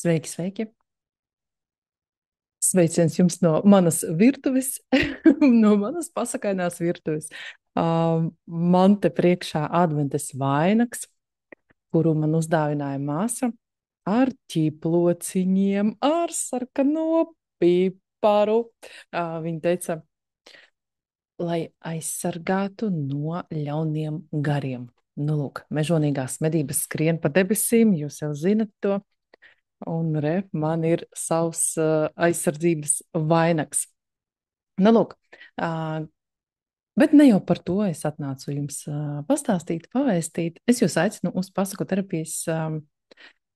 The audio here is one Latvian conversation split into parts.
Sveiki, sveiki! Sveiciens jums no manas virtuves, no manas pasakainās virtuves. Man te priekšā adventes vainags, kuru man uzdāvināja māsa ar ķīplociņiem, ar sarkano piparu. Viņa teica, lai aizsargātu no ļauniem gariem. Nu, lūk, mežonīgās medības skrien pa debesīm, jūs jau zinat to. Un re, man ir savs aizsardzības vainags. Nu, lūk, bet ne jau par to es atnācu jums pastāstīt, pavēstīt. Es jūs aicinu uz pasaku terapijas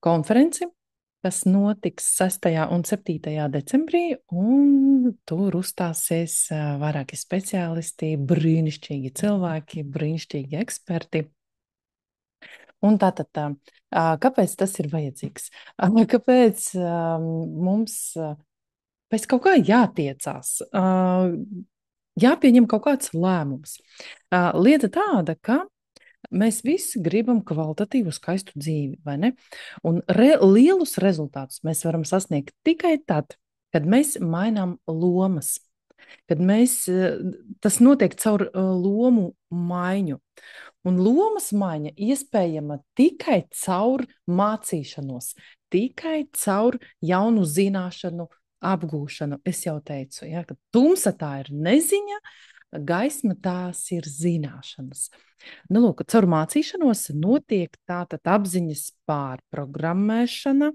konferenci, kas notiks 6. un 7. decembrī, un tur uzstāsies vairāki speciālisti, brīnišķīgi cilvēki, brīnišķīgi eksperti. Un tātad, kāpēc tas ir vajadzīgs? Kāpēc mums pēc kaut kā jātiecās, jāpieņem kaut kāds lēmums? Lieta tāda, ka mēs visi gribam kvalitatīvu, skaistu dzīvi, vai ne? Un lielus rezultātus mēs varam sasniegt tikai tad, kad mēs mainām lomas, kad tas notiek caur lomu maiņu. Un lomas maiņa iespējama tikai caur mācīšanos, tikai caur jaunu zināšanu apgūšanu. Es jau teicu, ja, ka tumsa tā ir neziņa, gaisma tās ir zināšanas. Nu, lūk, caur mācīšanos notiek tātad apziņas pārprogrammēšana.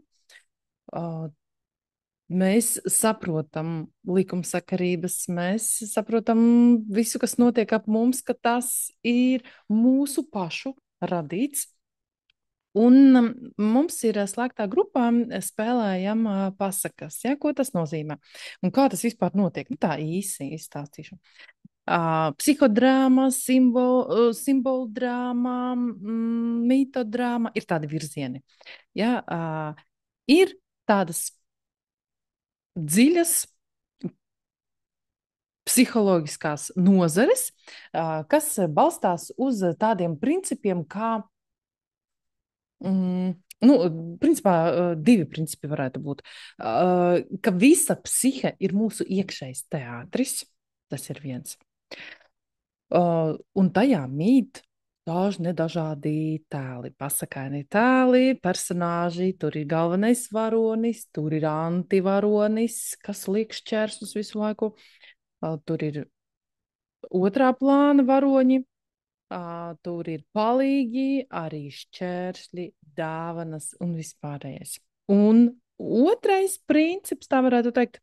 Mēs saprotam likumsakarības, mēs saprotam visu, kas notiek ap mums, ka tas ir mūsu pašu radīts. Un mums ir slēgtā grupā spēlējam pasakas. Ja? Ko tas nozīmē? Un kā tas vispār notiek? Nu, tā īsi izstāstīšu. Psihodrāma, simboldrāma, mitodrāma ir tādi virzieni. Ja? Ir tādas dziļas psiholoģiskās nozares, kas balstās uz tādiem principiem, kā, principā, divi principi varētu būt, ka visa psihe ir mūsu iekšējs teātris, tas ir viens, un tajā mīt dažādi tēli, pasakaini tēli, personāži, tur ir galvenais varonis, tur ir antivaronis, kas liek šķēršļus visu laiku, tur ir otrā plāna varoņi, tur ir palīgi, arī šķēršļi, dāvanas un vispārējais. Un otrais princips, tā varētu teikt,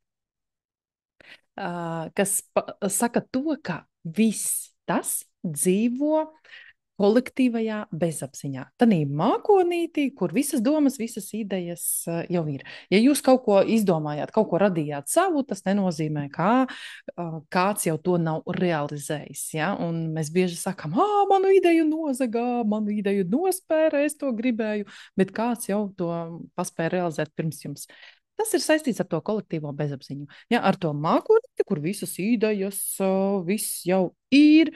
kas saka to, ka viss tas dzīvo kolektīvajā bezapziņā. Tādā mākonītī, kur visas domas, visas idejas jau ir. Ja jūs kaut ko izdomājāt, kaut ko radījāt savu, tas nenozīmē, ka kāds jau to nav realizējis. Ja? Un mēs bieži sakām, manu ideju nozagā, manu ideju nospēra, es to gribēju, bet kāds jau to paspēja realizēt pirms jums. Tas ir saistīts ar to kolektīvo bezapziņu. Ja? Ar to mākonīti, kur visas idejas, viss jau ir,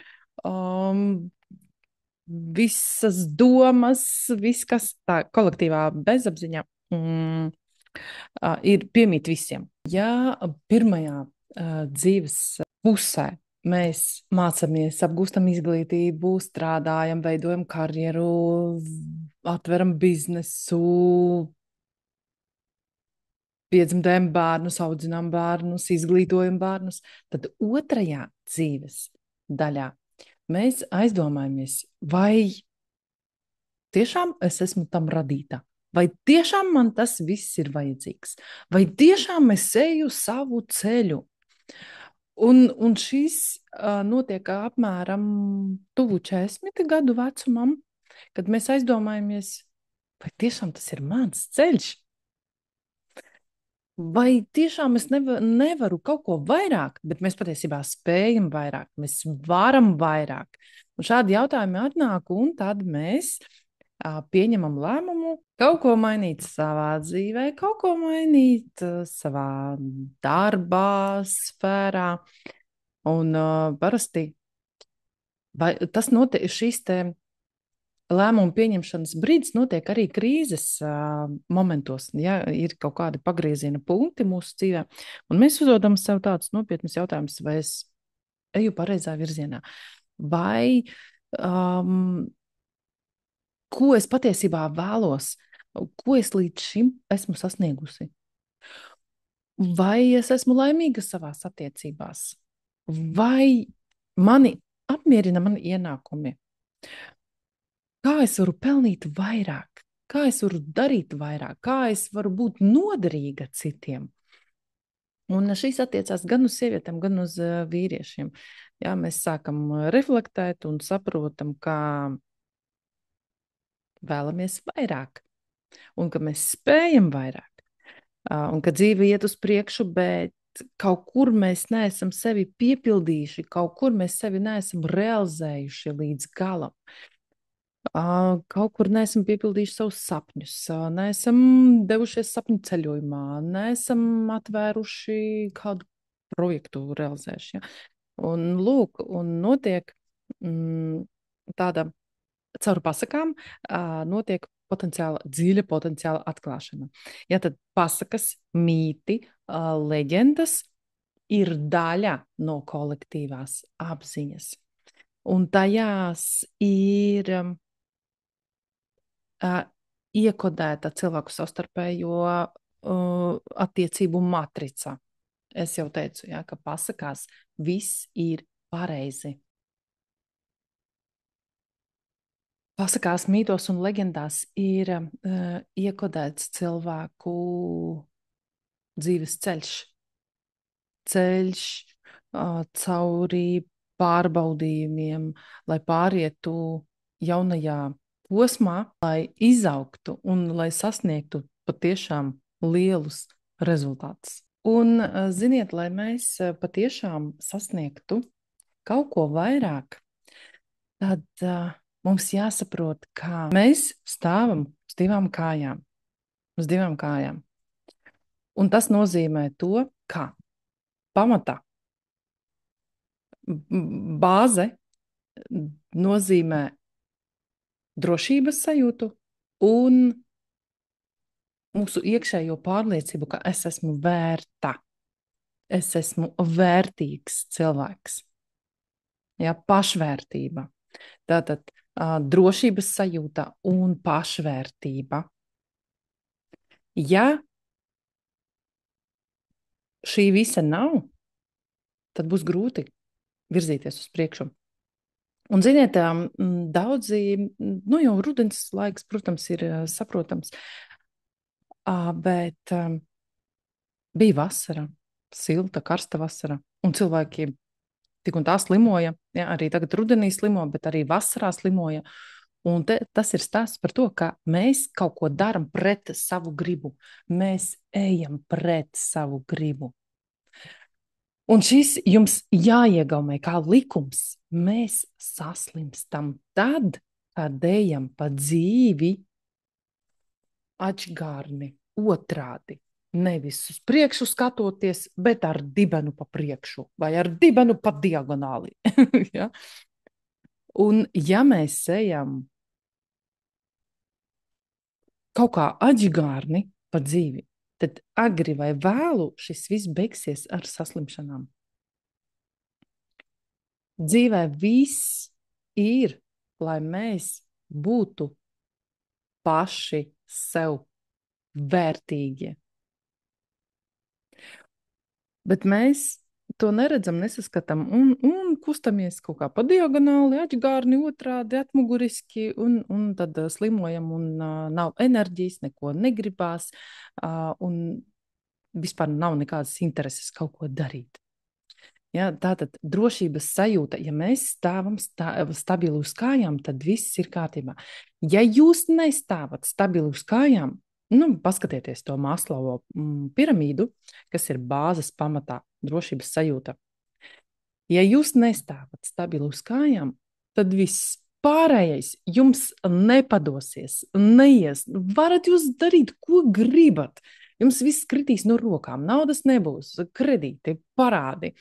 visas domas, viss, kas tā kolektīvā bezapziņā ir piemīt visiem. Ja pirmajā dzīves pusē mēs mācāmies, apgūstam izglītību, strādājam, veidojam karjeru, atveram biznesu, piedzimdējam bērnus, audzinām bērnus, izglītojam bērnus, tad otrajā dzīves daļā mēs aizdomājamies, vai tiešām es esmu tam radīta, vai tiešām man tas viss ir vajadzīgs, vai tiešām es eju savu ceļu. Un šis notiek apmēram tuvu 40 gadu vecumam, kad mēs aizdomājamies, vai tiešām tas ir mans ceļš. Vai tiešām es nevaru kaut ko vairāk, bet mēs patiesībā spējam vairāk, mēs varam vairāk. Un šādi jautājumi atnāk, un tad mēs pieņemam lēmumu kaut ko mainīt savā dzīvē, kaut ko mainīt savā darbā, sfērā. Un parasti tas notiek šīs te lēmumu pieņemšanas brīdis notiek arī krīzes momentos, ja ir kaut kādi pagrieziena punkti mūsu dzīvē, un mēs uzdodam sev tādus nopietnus jautājumus, vai es eju pareizā virzienā, vai ko es patiesībā vēlos, ko es līdz šim esmu sasniegusi, vai es esmu laimīga savās attiecībās, vai mani apmierina mani ienākumi. Kā es varu pelnīt vairāk, kā es varu darīt vairāk, kā es varu būt noderīga citiem. Un šīs attiecās gan uz sievietēm, gan uz vīriešiem. Jā, mēs sākam reflektēt un saprotam, ka vēlamies vairāk, un ka mēs spējam vairāk, un ka dzīve iet uz priekšu, bet kaut kur mēs neesam sevi piepildījuši, kaut kur mēs sevi neesam realizējuši līdz galam. Kaut kur neesam piepildījuši savus sapņus, neesam devušies sapņu ceļojumā, neesam atvēruši kādu projektu realizējuši. Ja? Un lūk, un notiek tāda caur pasakām, notiek dziļa potenciāla atklāšana. Ja, tad pasakas, mīti, leģendas ir daļa no kolektīvās apziņas. Un tajās ir iekodēta cilvēku savstarpējo attiecību matrica. Es jau teicu, ja, ka pasakās viss ir pareizi. Pasakās, mītos un leģendās ir iekodēts cilvēku dzīves ceļš cauri pārbaudījumiem, lai pārietu jaunajā posmā, lai izaugtu un lai sasniegtu patiešām lielus rezultātus. Un, ziniet, lai mēs patiešām sasniegtu kaut ko vairāk, tad mums jāsaprot, kā mēs stāvam uz divām kājām. Uz divām kājām. Un tas nozīmē to, ka pamatā bāze nozīmē drošības sajūtu un mūsu iekšējo pārliecību, ka es esmu vērta, es esmu vērtīgs cilvēks. Ja, pašvērtība. Tātad drošības sajūta un pašvērtība. Ja šī visa nav, tad būs grūti virzīties uz priekšu. Un, ziniet, daudzi, jau rudens laiks, protams, ir saprotams, bet bija vasara, silta, karsta vasara, un cilvēki tik un tā slimoja, ja, arī tagad rudenī slimo, bet arī vasarā slimoja. Un tas ir stāsts par to, ka mēs kaut ko daram pret savu gribu. Mēs ejam pret savu gribu. Un šis jums jāiegaumē kā likums. Mēs saslimstam tad, kad ejam pa dzīvi atžgārni, otrādi. Nevis uz priekšu skatoties, bet ar dibenu pa priekšu vai ar dibenu pa diagonāli. Ja? Un ja mēs ejam kaut kā atžgārni pa dzīvi, tad agri vai vēlu šis viss beigsies ar saslimšanām. Dzīvē viss ir, lai mēs būtu paši sev vērtīgi. Bet mēs to neredzam, nesaskatām un kustamies kaut kā pa diagonāli, atžgārni, otrādi, atmuguriski, un tad slimojam un nav enerģijas, neko negribās, un vispār nav nekādas intereses kaut ko darīt. Ja, tātad drošības sajūta, ja mēs stāvam stabili uz kājām, tad viss ir kārtībā. Ja jūs nestāvat stabili uz kājām, paskatieties to Maslovo piramīdu, kas ir bāzes pamatā drošības sajūta. Ja jūs nestāvat stabili uz kājām, tad viss pārējais jums nepadosies, neies. Varat jūs darīt, ko gribat. Jums viss kritīs no rokām, naudas nebūs, kredīti, parādi.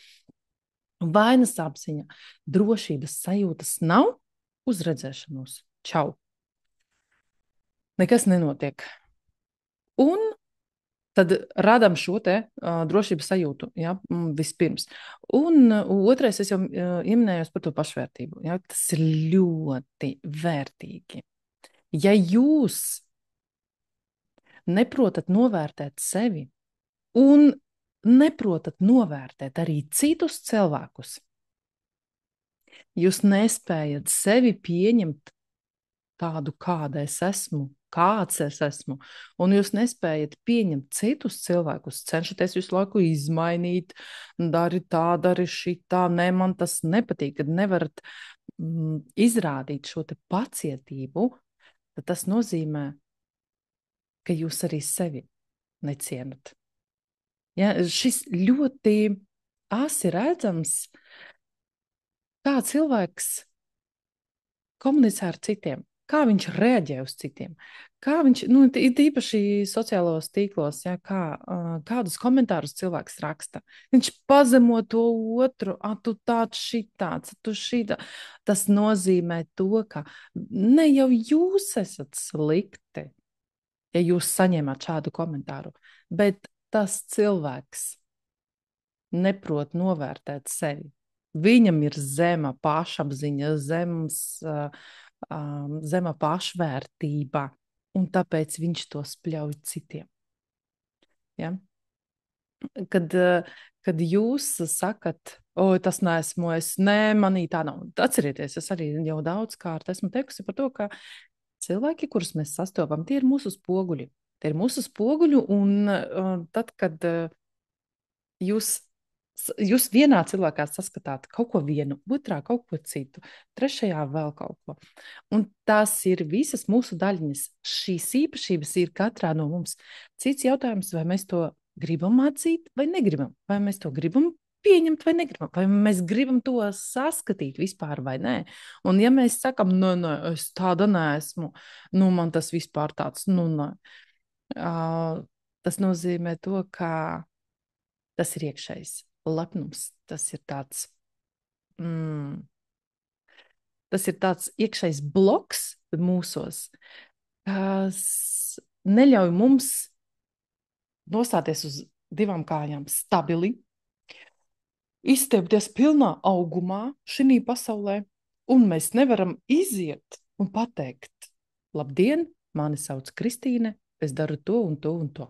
Vainas apziņa, drošības sajūtas nav, uz redzēšanos. Čau! nekas nenotiek. Un tad radām šo te drošības sajūtu, ja, vispirms. Un otrais, es jau ieminējos par to pašvērtību. Ja, tas ir ļoti vērtīgi. Ja jūs neprotat novērtēt sevi un neprotat novērtēt arī citus cilvēkus, jūs nespējat sevi pieņemt tādu, kāda es esmu, kāds es esmu, un jūs nespējat pieņemt citus cilvēkus, cenšaties visu laiku izmainīt, dari tā, dari šitā, nē, man tas nepatīk, kad nevarat izrādīt šo te pacietību, tad tas nozīmē, ka jūs arī sevi necienat. Ja, šis ļoti asi redzams, kā cilvēks komunicē ar citiem, kā viņš reaģē uz citiem, kā viņš, nu, īpaši sociālos tīklos, ja, kādus komentārus cilvēks raksta. Viņš pazemo to otru, tu tāds šitāds, tu šitā. Tas nozīmē to, ka ne jau jūs esat slikti, ja jūs saņemat šādu komentāru, bet tas cilvēks neprot novērtēt sevi. Viņam ir zema pašapziņa, zema pašvērtība, un tāpēc viņš to spļauj citiem. Ja? Kad jūs sakat, o, tas neesmu es, nē, manī tā nav. Atcerieties, es arī jau daudzkārt esmu teikusi par to, ka cilvēki, kurus mēs sastopam, tie ir mūsu spoguļi. Tie ir mūsu spoguļi, un tad, kad jūs vienā cilvēkā saskatāt kaut ko vienu, otrā kaut ko citu, trešajā vēl kaut ko. Un tās ir visas mūsu daļiņas. Šīs īpašības ir katrā no mums. Cits jautājums, vai mēs to gribam atzīt vai negribam? Vai mēs to gribam pieņemt vai negribam? Vai mēs gribam to saskatīt vispār vai nē? Un ja mēs sakam, nē, es tāda neesmu, nu man tas vispār tāds, nu nē. Tas nozīmē to, ka tas ir iekšējs lepnums, tas ir tāds iekšējs bloks mūsos, kas neļauj mums nostāties uz divām kājām stabili, izstiepties pilnā augumā šī pasaulē, un mēs nevaram iziet un pateikt, labdien, mani sauc Kristīne, es daru to un to un to.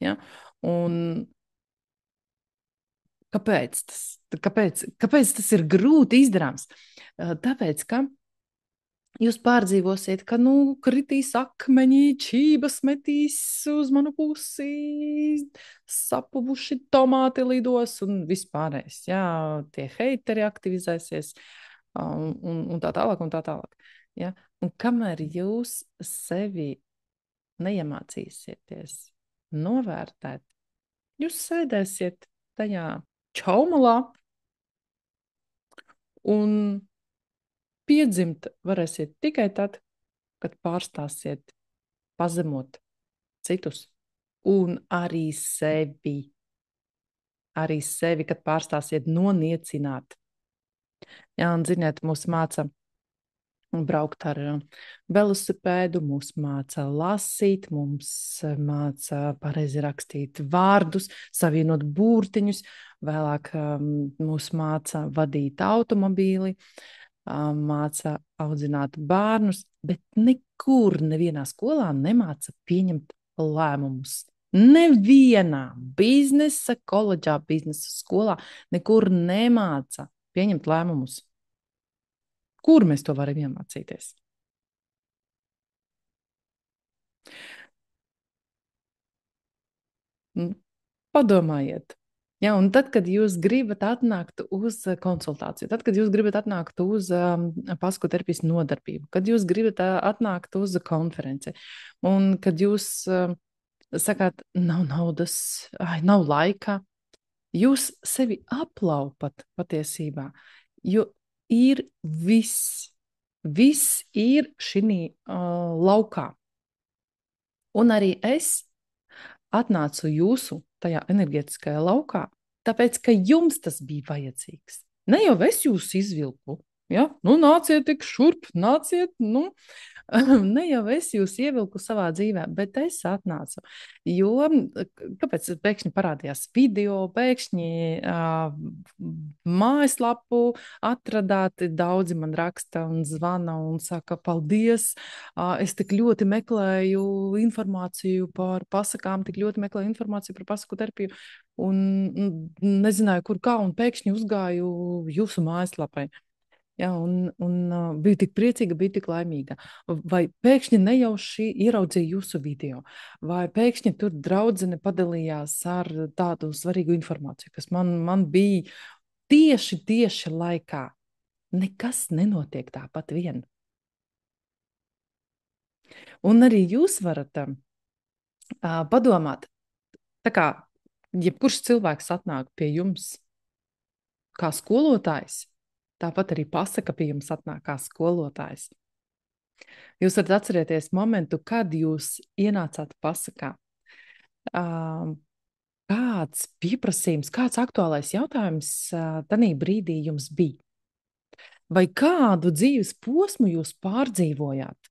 Ja? Un kāpēc tas ir grūti izdarāms? Tāpēc, ka jūs pārdzīvosiet, ka kritīs akmeņi, čības metīs uz manu pusi, sapuvuši tomāti lidos un vispārējais. Jā, tie heiteri aktivizēsies un tā tālāk un tā tālāk. Ja? Un kamēr jūs sevi neiemācīsieties novērtēt, jūs sēdēsiet tajā čaumalā un piedzimt varēsiet tikai tad, kad pārstāsiet pazemot citus un arī sevi. Arī sevi, kad pārstāsiet noniecināt. Jā, un ziniet, mūs māca braukt ar velosipēdu, mūs māca lasīt, mums māca pareizi rakstīt vārdus, savienot burtiņus, vēlāk mūs māca vadīt automobīli, māca audzināt bērnus, bet nekur, nevienā skolā nemāca pieņemt lēmumus. Nevienā biznesa koledžā, biznesa skolā nekur nemāca pieņemt lēmumus. Kur mēs to varam iemācīties? Padomājiet. Ja, un tad, kad jūs gribat atnākt uz konsultāciju, tad, kad jūs gribat atnākt uz paskoterapijas nodarbību, kad jūs gribat atnākt uz konferenci, un kad jūs sakāt, nav naudas, nav laika, jūs sevi aplaupat patiesībā, jo ir viss ir šī laukā. Un arī es atnācu jūsu tajā enerģētiskajā laukā, tāpēc, ka jums tas bija vajadzīgs. Ne jau es jūs izvilku, Ja? Nu, nāciet tik šurp, nāciet, nu, ne jau es jūs ievilku savā dzīvē, bet es atnācu. Jo kāpēc pēkšņi parādījās video, pēkšņi mājaslapu atradāt, daudzi man raksta un zvana un saka, paldies, es tik ļoti meklēju informāciju par pasakām, tik ļoti meklēju informāciju par pasaku terapiju un nezināju, kur kā, un pēkšņi uzgāju jūsu mājaslapai. Ja, biju tik priecīga, biju tik laimīga. Vai pēkšņi nejauši ieraudzīju jūsu video, vai pēkšņi tur draudzene padalījās ar tādu svarīgu informāciju, kas man bija tieši laikā. Nekas nenotiek tāpat vien. Un arī jūs varat padomāt, tā kā jebkurš cilvēks atnāk pie jums kā skolotājs, tāpat arī pasaka pie jums atnāk kā skolotājs. Jūs varat atcerēties momentu, kad jūs ienācāt pasakā. Kāds pieprasījums, kāds aktuālais jautājums tajā brīdī jums bija? Vai kādu dzīves posmu jūs pārdzīvojāt,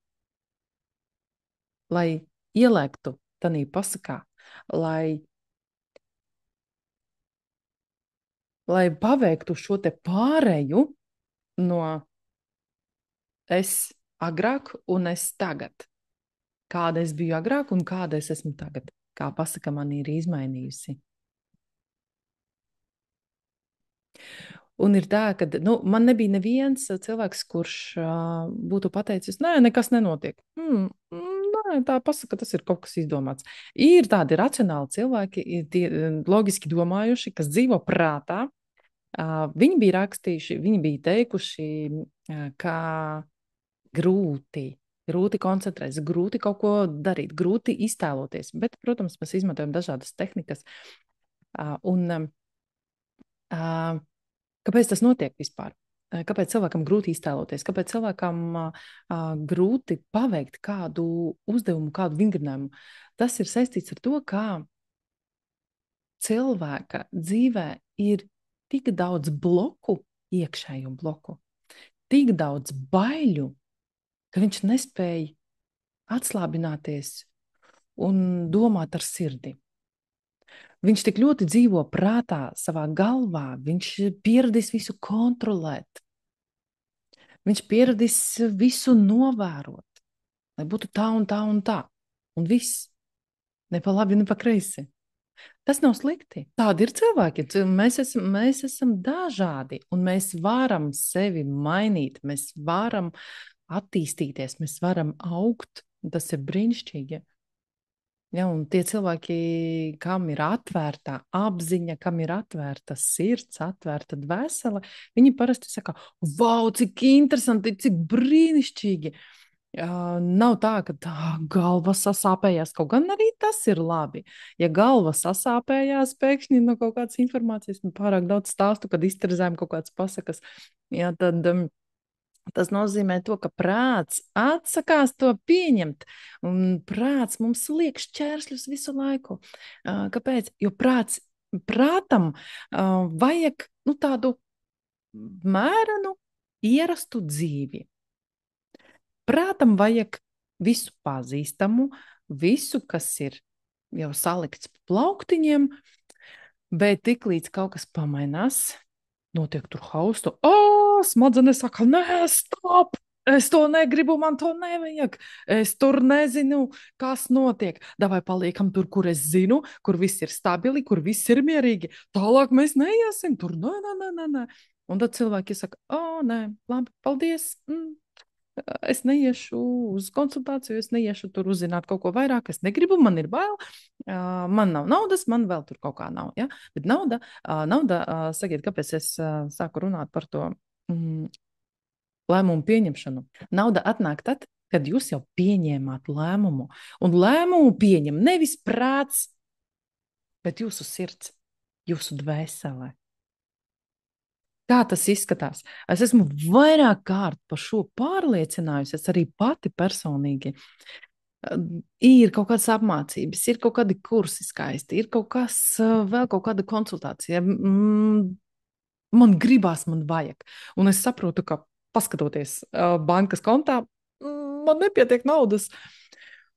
lai ielēktu tajā pasakā, lai paveiktu šo te pāreju no es agrāk un es tagad. Kāda es biju agrāk un kāda es esmu tagad. Kā pasaka man ir izmainījusi. Un ir tā, ka man nebija neviens cilvēks, kurš būtu pateicis, nē, nekas nenotiek. Nē, tā pasaka, tas ir kaut kas izdomāts. Ir tādi racionāli cilvēki, tie loģiski domājuši, kas dzīvo prātā. Viņi bija rakstījuši, viņi bija teikuši, ka grūti koncentrēties, grūti kaut ko darīt, grūti iztēloties. Bet, protams, mēs izmantojam dažādas tehnikas. Kāpēc tas notiek vispār? Kāpēc cilvēkam grūti iztēloties? Kāpēc cilvēkam grūti paveikt kādu uzdevumu, kādu vingrinājumu? Tas ir saistīts ar to, kā cilvēka dzīvē ir tik daudz bloku, iekšēju bloku, tik daudz baiļu, ka viņš nespēja atslābināties un domāt ar sirdi. Viņš tik ļoti dzīvo prātā, savā galvā, viņš pieradis visu kontrolēt. Viņš pieradis visu novērot, lai būtu tā un tā un tā. Un viss, ne pa labi, ne pa kreisi. Tas nav slikti. Tādi ir cilvēki. Mēs esam dažādi, un mēs varam sevi mainīt, mēs varam attīstīties, mēs varam augt. Tas ir brīnišķīgi. Ja, un tie cilvēki, kam ir atvērta apziņa, kam ir atvērta sirds, atvērta dvēsele, viņi parasti saka, wow, cik interesanti, cik brīnišķīgi. Nav tā, ka galva sasāpējās, kaut gan arī tas ir labi. Ja galva sasāpējās pēkšņi no kaut kādas informācijas, pārāk daudz stāstu, kad izterzējam kaut kādas pasakas, ja, tad tas nozīmē to, ka prāts atsakās to pieņemt, un prāts mums liek šķēršļus visu laiku. Kāpēc? Jo prātam vajag tādu mērenu, ierastu dzīvi. Prātam vajag visu pazīstamu, visu, kas ir jau salikts plauktiņiem, bet tiklīdz kaut kas pamainās, notiek tur haustu. Smadzenes saka, nē, stop! Es to negribu, man to nevajag. Es tur nezinu, kas notiek. Davai paliekam tur, kur es zinu, kur viss ir stabili, kur viss ir mierīgi. Tālāk mēs neiesim tur. Nē. Un tad cilvēki saka, nē, labi, paldies. Es neiešu uz konsultāciju, es neiešu tur uzzināt kaut ko vairāk. Es negribu, man ir bail. Man nav naudas, man vēl tur kaut kā nav. Ja? Bet nauda, sakiet, kāpēc es sāku runāt par to lēmumu pieņemšanu? Nauda atnāk tad, kad jūs jau pieņēmāt lēmumu. Un lēmumu pieņem nevis prāts, bet jūsu sirds, jūsu dvēselē. Kā tas izskatās? Es esmu vairāk kārt par šo pārliecinājusies, arī pati personīgi. Ir kaut kādas apmācības, ir kaut kādi kursi skaisti, ir kaut kas, vēl kaut kāda konsultācija. Man gribās, man vajag. Un es saprotu, ka paskatoties bankas kontā, man nepietiek naudas.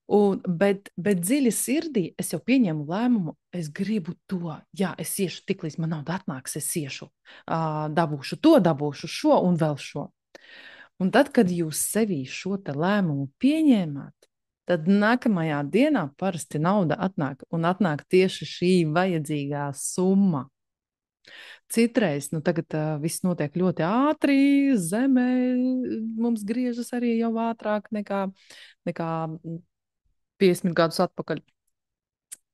Bet dziļi sirdī es jau pieņēmu lēmumu, es gribu to. Jā, es iešu tik līdz man nauda atnāks, es iešu, dabūšu to, dabūšu šo un vēl šo. Un tad, kad jūs sevī šo te lēmumu pieņēmāt, tad nākamajā dienā parasti nauda atnāk un atnāk tieši šī vajadzīgā summa. Citreiz, nu tagad viss notiek ļoti ātri, zemē mums griežas arī jau ātrāk nekā 50 gadus atpakaļ.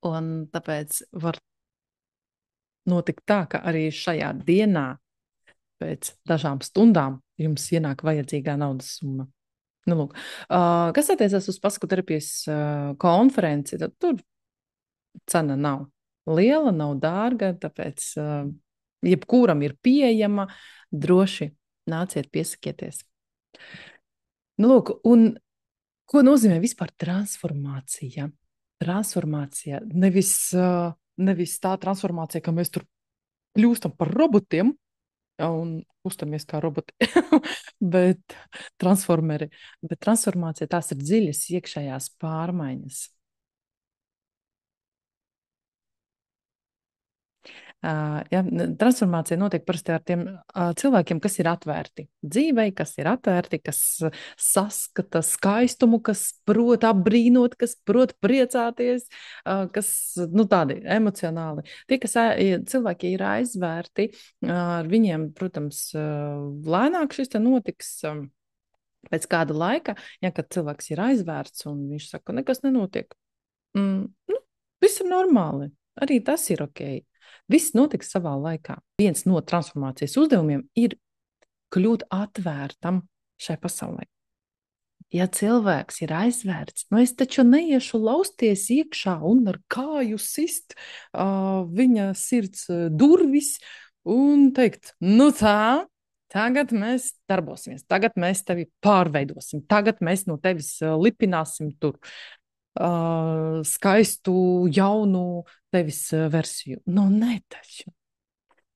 Un tāpēc var notikt tā, ka arī šajā dienā pēc dažām stundām jums ienāk vajadzīgā naudas summa. Nu, lūk. Kas attiecas uz pasakuterapijas konferenci, tad tur cena nav liela, nav dārga, tāpēc jebkuram ir pieejama, droši nāciet piesakieties. Nu, lūk, un ko nozīmē vispār transformācija? Transformācija, nevis tā transformācija, ka mēs tur kļūstam par robotiem un kustamies kā roboti, bet transformācija tās ir dziļas iekšējās pārmaiņas. Ja, transformācija notiek parasti ar tiem cilvēkiem, kas ir atvērti dzīvei, kas ir atvērti, kas saskata skaistumu, kas prot apbrīnot, kas prot priecāties, kas nu, tādi emocionāli. Tie, kas cilvēki ir aizvērti, ar viņiem, protams, lēnāk šis te notiks. Pēc kāda laika, ja kad cilvēks ir aizvērts un viņš saka, nekas nenotiek, nu, viss ir normāli, arī tas ir ok. Viss notiks savā laikā. Viens no transformācijas uzdevumiem ir kļūt atvērtam šai pasaulē. Ja cilvēks ir aizvērts, nu es taču neiešu lausties iekšā un ar kāju sist viņa sirds durvis un teikt, nu tā, tagad mēs darbosimies, tagad mēs tevi pārveidosim, tagad mēs no tevis lipināsim tur skaistu, jaunu tevis versiju. Nu, ne taču.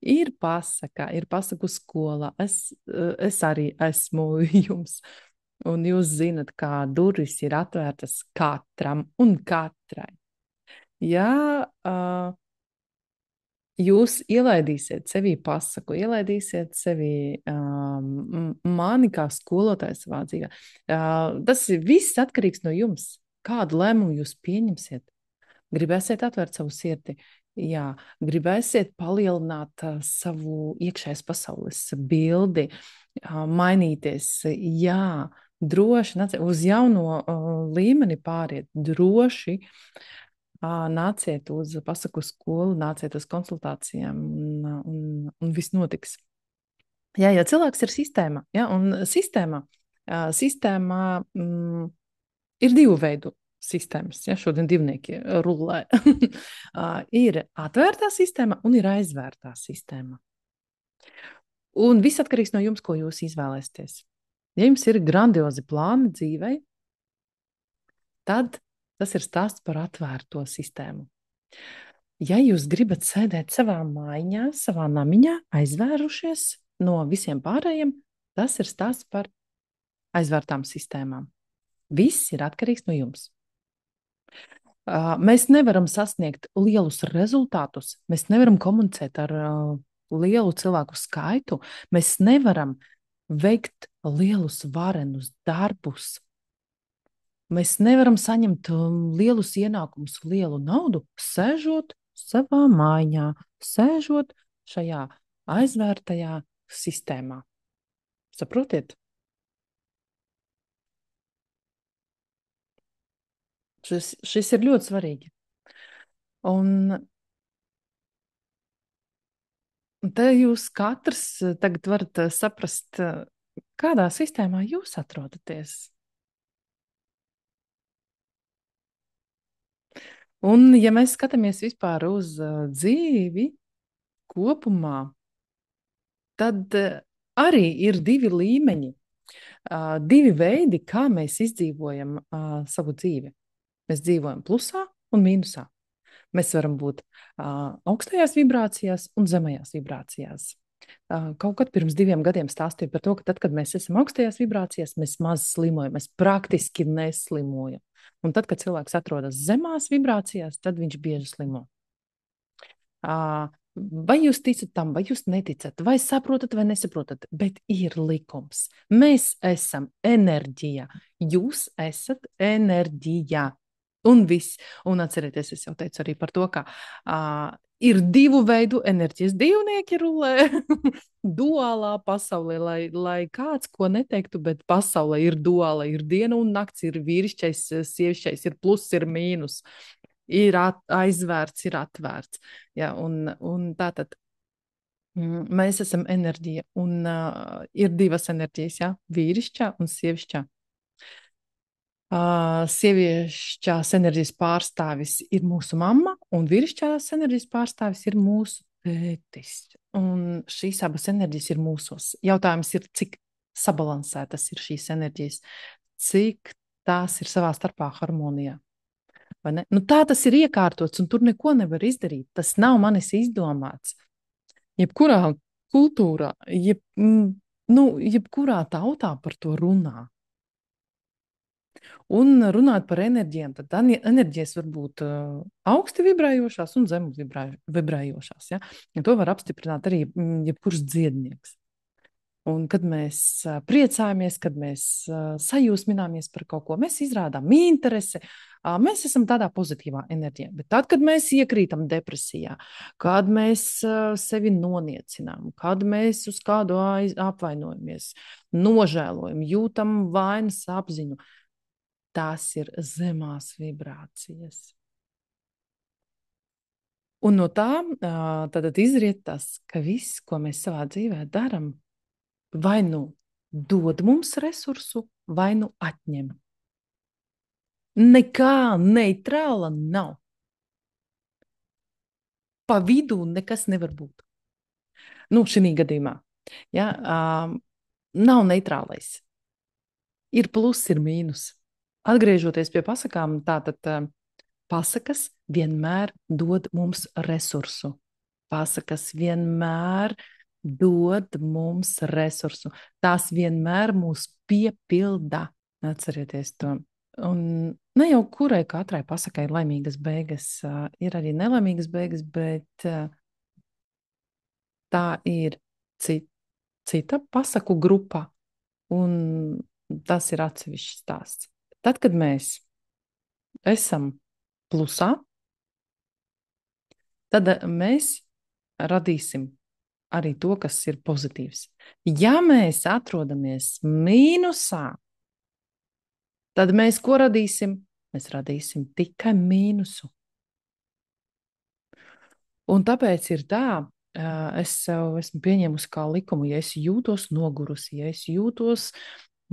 Ir pasaku skola. Es arī esmu jums. Un jūs zinat, kā durvis ir atvērtas katram un katrai. Ja jūs ielaidīsiet sevī pasaku, ielaidīsiet sevī mani kā skolotāju savā dzīvē, tas viss atkarīgs no jums. Kādu lēmumu jūs pieņemsiet? Gribēsiet atvērt savu sirdi? Jā, gribēsiet palielināt savu iekšējās pasaules bildi, mainīties? Jā, droši uz jauno līmeni pāriet, droši nāciet uz pasaku skolu, nāciet uz konsultācijām un viss notiks. Jā, jo cilvēks ir sistēma, ja, un sistēmā ir divu veidu sistēmas. Ja, šodien divnieki rullē. Ir atvērtā sistēma un ir aizvērtā sistēma. Un viss atkarīgs no jums, ko jūs izvēlēsieties. Ja jums ir grandiozi plāni dzīvei, tad tas ir stāsts par atvērto sistēmu. Ja jūs gribat sēdēt savā mājā, savā namiņā, aizvērušies no visiem pārējiem, tas ir stāsts par aizvērtām sistēmām. Viss ir atkarīgs no jums. Mēs nevaram sasniegt lielus rezultātus, mēs nevaram komunicēt ar lielu cilvēku skaitu, mēs nevaram veikt lielus varenus darbus. Mēs nevaram saņemt lielus ienākumus, lielu naudu, sēžot savā mājā, sēžot šajā aizvērtajā sistēmā. Saprotiet? Šis ir ļoti svarīgi. Un te jūs katrs tagad varat saprast, kādā sistēmā jūs atrodaties. Un ja mēs skatāmies vispār uz dzīvi kopumā, tad arī ir divi līmeņi, divi veidi, kā mēs izdzīvojam savu dzīvi. Mēs dzīvojam plusā un mīnusā. Mēs varam būt augstajās vibrācijās un zemajās vibrācijās. Kaut kad pirms 2 gadiem stāstīju par to, ka tad, kad mēs esam augstajās vibrācijās, mēs maz slimojam, mēs praktiski neslimojam. Un tad, kad cilvēks atrodas zemās vibrācijās, tad viņš bieži slimo. Vai jūs ticat tam, vai jūs neticat, vai saprotat, vai nesaprotat, bet ir likums. Mēs esam enerģija, jūs esat enerģija. Un viss. Un atcerieties, es jau teicu arī par to, ka ir divu veidu enerģijas. Divnieki rulē duālā pasaulē, lai kāds ko neteiktu, bet pasaulē ir duāla, ir diena un nakts, ir vīrišķais, sievišķais, ir pluss, ir mīnus. Ir aizvērts, ir atvērts. Ja, un tā tad mēs esam enerģija, un ir divas enerģijas, ja, vīrišķā un sievišķā. Sievišķās enerģijas pārstāvis ir mūsu mamma, un vīrišķās enerģijas pārstāvis ir mūsu tētis. Un šīs abas enerģijas ir mūsos. Jautājums ir, cik sabalansētas ir šīs enerģijas, cik tās ir savā starpā harmonijā. Nu, tā tas ir iekārtots, un tur neko nevar izdarīt. Tas nav manis izdomāts. Jebkurā kultūrā, jebkurā tautā par to runā. Un runāt par enerģijām, tad enerģijas var būt augsti vibrējošās un zemu vibrējošās. Ja? Ja to var apstiprināt arī jebkurš dziednieks. Un kad mēs priecājamies, kad mēs sajūsmināmies par kaut ko, mēs izrādām interesi, mēs esam tādā pozitīvā enerģijā. Bet tad, kad mēs iekrītam depresijā, kad mēs sevi noniecinām, kad mēs uz kādu apvainojamies, nožēlojam, jūtam vainas apziņu, tās ir zemās vibrācijas. Un no tā tad izriet tas, ka viss, ko mēs savā dzīvē darām, vai nu dod mums resursu, vai nu atņem. Nekā neitrāla nav. Pa vidu nekas nevar būt. Nu, šī gadījumā. Ja, nav neitrālais. Ir pluss, ir mīnus. Atgriežoties pie pasakām, tātad pasakas vienmēr dod mums resursu. Pasakas vienmēr dod mums resursu. Tās vienmēr mūs piepilda. Atcerieties to. Un ne jau kurai katrai pasakai ir laimīgas beigas, ir arī nelaimīgas beigas, bet tā ir cita pasaku grupa, un tas ir atsevišķs stāsts. Tad, kad mēs esam plusā, tad mēs radīsim arī to, kas ir pozitīvs. Ja mēs atrodamies mīnusā, tad mēs ko radīsim? Mēs radīsim tikai mīnusu. Un tāpēc ir tā, es sev esmu pieņēmusi kā likumu, ja es jūtos nogurusi, ja es jūtos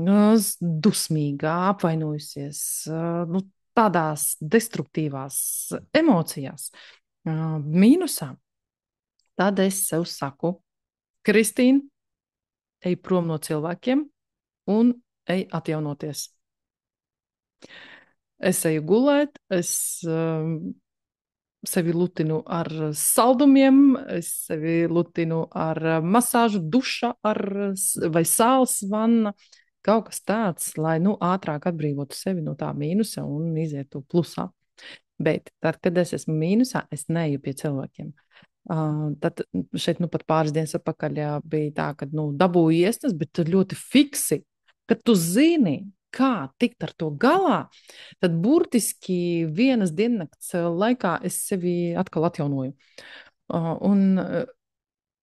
dusmīgā, apvainojusies, tādās destruktīvās emocijās, mīnusā, tad es sev saku, Kristīne, ej prom no cilvēkiem un ej atjaunoties. Es eju gulēt, es sevi lutinu ar saldumiem, es sevi lutinu ar masāžu, duša vai sāls vanna, kaut kas tāds, lai ātrāk atbrīvotu sevi no tā mīnusa un izietu plusā. Bet tad, kad es esmu mīnusā, es neeju pie cilvēkiem. Tad šeit pat pāris dienas atpakaļ bija tā, ka dabūju iesnas, bet ļoti fiksi, kad tu zini, kā tikt ar to galā, tad burtiski vienas diennakts laikā es sevi atkal atjaunoju. Un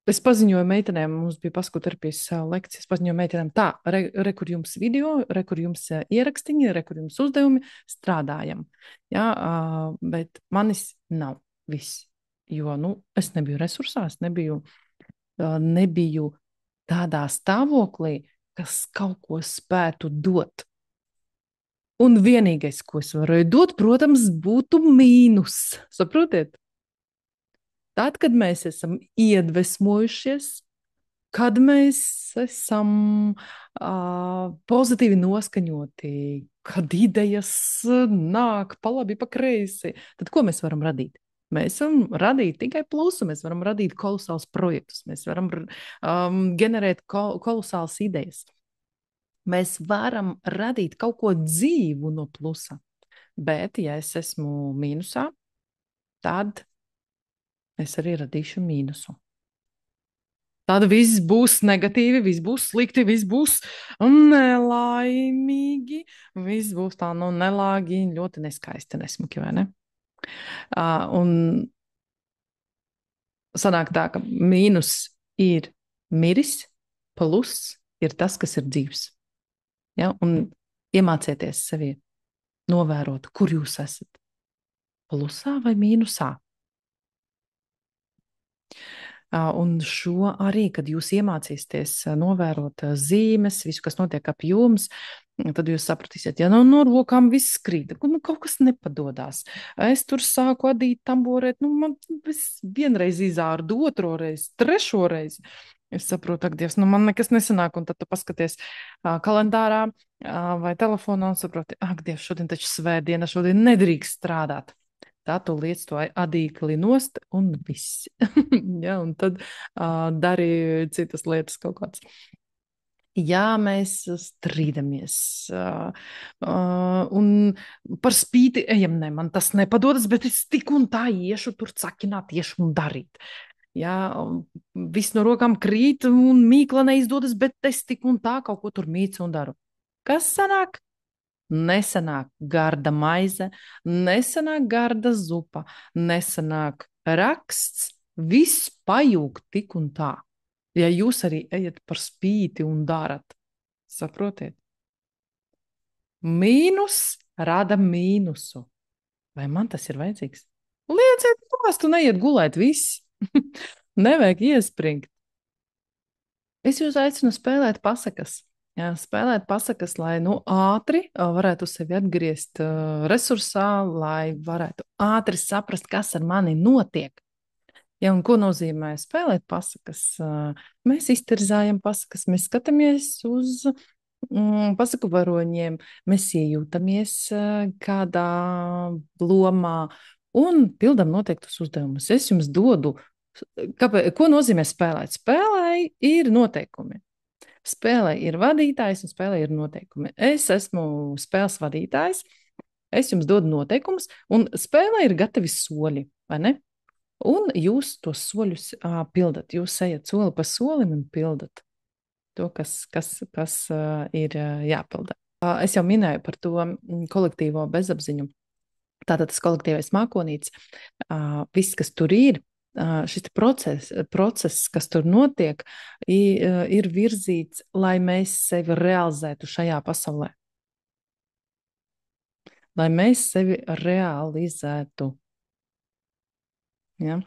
es paziņoju meitenēm, mums bija paskoterapijas lekcijas, paziņoju meitenēm tā, kur jums video, kur jums ierakstiņi, kur jums uzdevumi, strādājam. Ja, bet manis nav viss. Jo es nebiju resursā, es nebiju tādā stāvoklī, kas kaut ko spētu dot. Un vienīgais, ko es varēju dot, protams, būtu mīnus. Saprotiet? Tad, kad mēs esam iedvesmojušies, kad mēs esam pozitīvi noskaņoti, kad idejas nāk pa labi, pa kreisi, tad ko mēs varam radīt? Mēs varam radīt tikai plusu, mēs varam radīt kolosālus projektus, mēs varam ģenerēt kolosālas idejas. Mēs varam radīt kaut ko dzīvu no plusa. Bet, ja es esmu mīnusā, tad es arī radīšu mīnusu. Tad viss būs negatīvi, viss būs slikti, viss būs nelaimīgi, viss būs tā nu nelāgi, ļoti neskaisti, nesmuki, vai ne? Un sanāk tā, ka mīnus ir miris, pluss ir tas, kas ir dzīvs. Ja? Un iemācieties sevi novērot, kur jūs esat. Plusā vai mīnusā? Un šo arī, kad jūs iemācīsieties novērot zīmes, visu, kas notiek ap jums, tad jūs sapratīsiet, ja no rokām viss krīt, nu, kaut kas nepadodas. Es tur sāku adīt, tamborēt, nu, man vienreiz izārdu, otro reizi, trešo reizi. Es saprotu, ak, Dievs, nu man nekas nesanāk, un tad tu paskaties kalendārā vai telefonā un saproti, ak, Dievs, šodien taču svētdiena, šodien nedrīkst strādāt. Tā tu liec to adīkli nost un viss. Ja, un tad dari citas lietas kaut kādas. Ja mēs strīdamies un par spīti ejam, ne, man tas nepadodas, bet es tik un tā iešu tur cakināt, iešu un darīt. Ja, viss no rokām krīt un mīkla neizdodas, bet es tik un tā kaut ko tur mīcu un daru. Kas sanāk? Nesanāk garda maize, nesanāk garda zupa, nesanāk raksts, viss pajūg tik un tā. Ja jūs arī ejat par spīti un darat, saprotiet? Mīnus rada mīnusu. Vai man tas ir vajadzīgs? Lieciet nost un neiet gulēt viss. Nevajag iespringt. Es jūs aicinu spēlēt pasakas. Jā, spēlēt pasakas, lai ātri varētu sevi atgriezt resursā, lai varētu ātri saprast, kas ar mani notiek. Ja, un ko nozīmē spēlēt pasakas? Mēs iztirzājam pasakas, mēs skatāmies uz pasaku varoņiem, mēs iejūtamies kādā lomā un pildam noteiktus uzdevumus. Es jums dodu, ko nozīmē spēlēt? Spēlē ir noteikumi. Spēlē ir vadītājs un spēlē ir noteikumi. Es esmu spēles vadītājs, es jums dodu noteikumus, un spēlē ir gatavi soļi, vai ne? Un jūs tos soļus pildat. Jūs ejat soli pa solim un pildat to, kas ir jāpilda. Es jau minēju par to kolektīvo bezapziņu. Tātad tas kolektīvais mākonītis, viss, kas tur ir, šis process, kas tur notiek, ir virzīts, lai mēs sevi realizētu šajā pasaulē. Lai mēs sevi realizētu. Ja?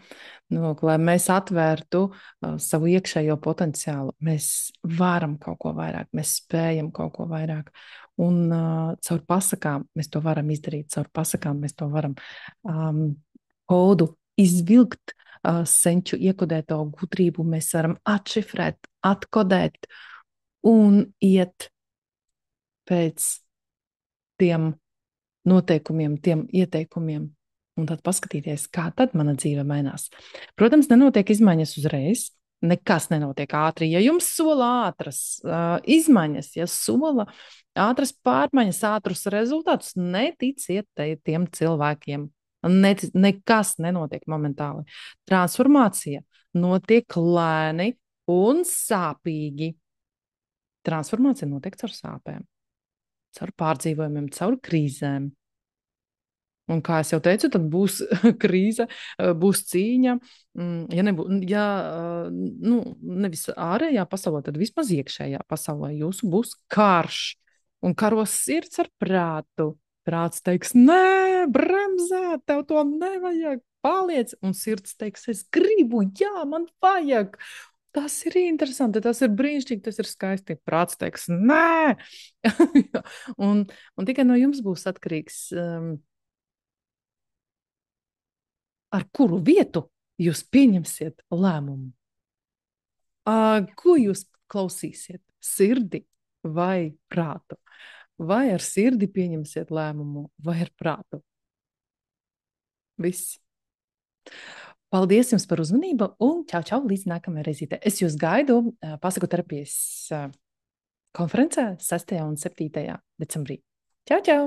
Lai mēs atvērtu savu iekšējo potenciālu, mēs varam kaut ko vairāk, mēs spējam kaut ko vairāk. Un caur pasakām mēs to varam izdarīt, caur pasakām mēs to varam kodu izvilkt, senču iekodēto gudrību mēs varam atšifrēt, atkodēt un iet pēc tiem noteikumiem, tiem ieteikumiem, un tad paskatīties, kā tad mana dzīve mainās. Protams, nenotiek izmaiņas uzreiz, nekas nenotiek ātri. Ja jums sola ātras izmaiņas, ja sola ātras pārmaiņas, ātrus rezultātus, neticiet tiem cilvēkiem. Nekas nenotiek momentāli. Transformācija notiek lēni un sāpīgi. Transformācija notiek caur sāpēm, caur pārdzīvojumiem, caur krīzēm. Un kā jau teicu, tad būs krīze, būs cīņa. Nevis ārējā pasaulē, tad vismaz iekšējā pasaulē jūsu būs karš. Un karos sirds ar prātu. Prāts teiks, nē, bremzē, tev to nevajag, paliec. Un sirds teiks, es gribu, jā, man vajag. Tas ir interesanti, tas ir brīnišķīgi, tas ir skaisti. Prāts teiks, nē. un tikai no jums būs atkarīgs, ar kuru vietu jūs pieņemsiet lēmumu. Ko jūs klausīsiet? Sirdi vai prātu? Vai ar sirdi pieņemsiet lēmumu, vai ar prātu? Viss. Paldies jums par uzmanību un čau līdz nākamajai reizītē. Es jūs gaidu pasaku terapijas konferencē 6. un 7. decembrī. Čau!